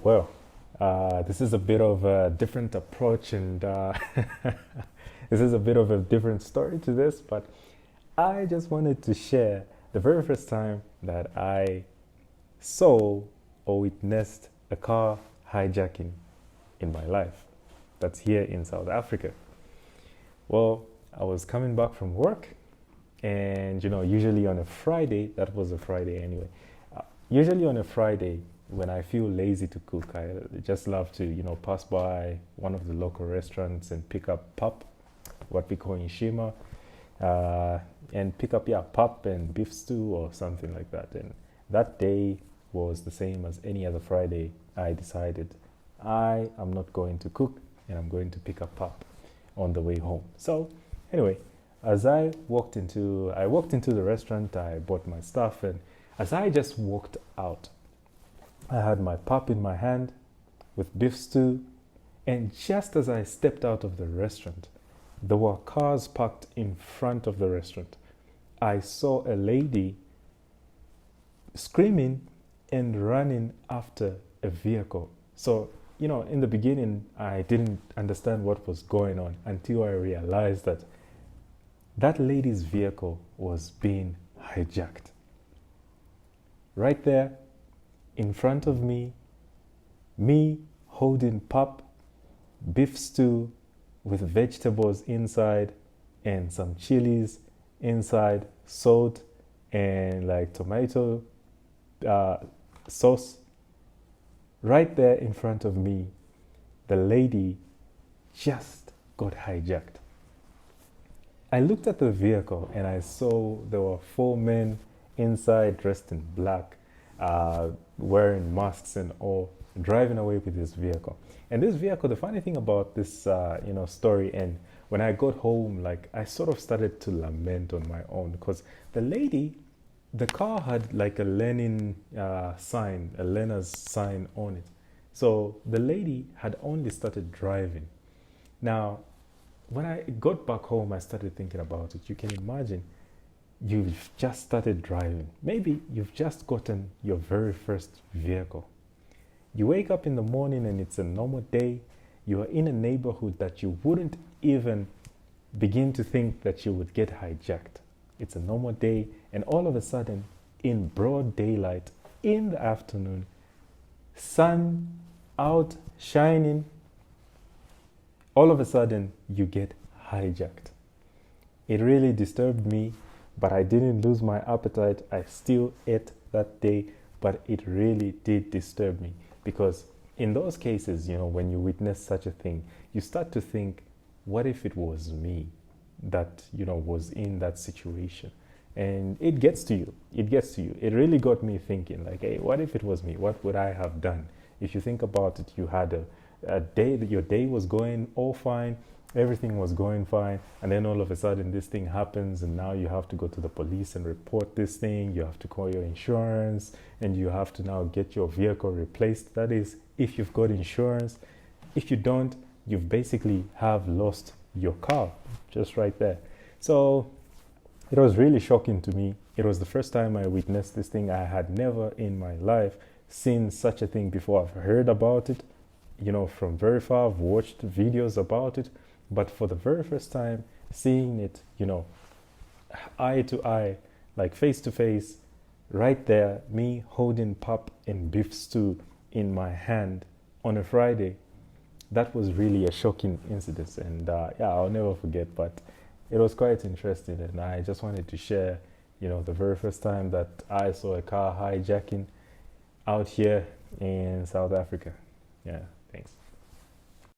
Well, this is a bit of a different approach, and this is a bit of a different story to this, but I just wanted to share the very first time that I saw or witnessed a car hijacking in my life. That's here in South Africa. Well, I was coming back from work, and usually on a Friday, that was a Friday anyway. Usually on a Friday, when I feel lazy to cook, I just love to, pass by one of the local restaurants and pick up pap, what we call in Shima, and pick up, yeah, pap and beef stew or something like that. And that day was the same as any other Friday. I decided I am not going to cook and I'm going to pick up pap on the way home. So anyway, as I walked into the restaurant, I bought my stuff, and as I just walked out, I had my pap in my hand with beef stew, and just as I stepped out of the restaurant, there were cars parked in front of the restaurant. I saw a lady screaming and running after a vehicle. So, in the beginning, I didn't understand what was going on until I realized that that lady's vehicle was being hijacked. Right there in front of me holding pap, beef stew with vegetables inside and some chilies inside, salt and like tomato sauce. Right there in front of me, the lady just got hijacked. I looked at the vehicle and I saw there were four men inside dressed in black, wearing masks and all, driving away with this vehicle. And this vehicle, the funny thing about this, story, and when I got home, like I sort of started to lament on my own because the car had like a Lenin sign, a Lena's sign on it. So the lady had only started driving. Now, when I got back home, I started thinking about it. You can imagine you've just started driving. Maybe you've just gotten your very first vehicle. You wake up in the morning and it's a normal day. You are in a neighborhood that you wouldn't even begin to think that you would get hijacked. It's a normal day, and all of a sudden, in broad daylight, in the afternoon, sun out, shining, all of a sudden you get hijacked. It really disturbed me, but I didn't lose my appetite. I still ate that day, but it really did disturb me because in those cases, when you witness such a thing, you start to think, what if it was me that, was in that situation? And it gets to you. It really got me thinking like, hey, what if it was me? What would I have done? If you think about it, you had a day that your day was going all fine, everything was going fine, and then all of a sudden this thing happens, and now you have to go to the police and report this thing. You have to call your insurance, and you have to now get your vehicle replaced. That is, if you've got insurance. If you don't, you've basically have lost your car just right there. So it was really shocking to me. It was the first time I witnessed this thing. I had never in my life seen such a thing before. I've heard about it, from very far. I've watched videos about it, but for the very first time, seeing it, eye to eye, like face to face, right there, me holding pap and beef stew in my hand on a Friday, that was really a shocking incident. And I'll never forget, but it was quite interesting. And I just wanted to share, the very first time that I saw a car hijacking out here in South Africa. Yeah, thanks.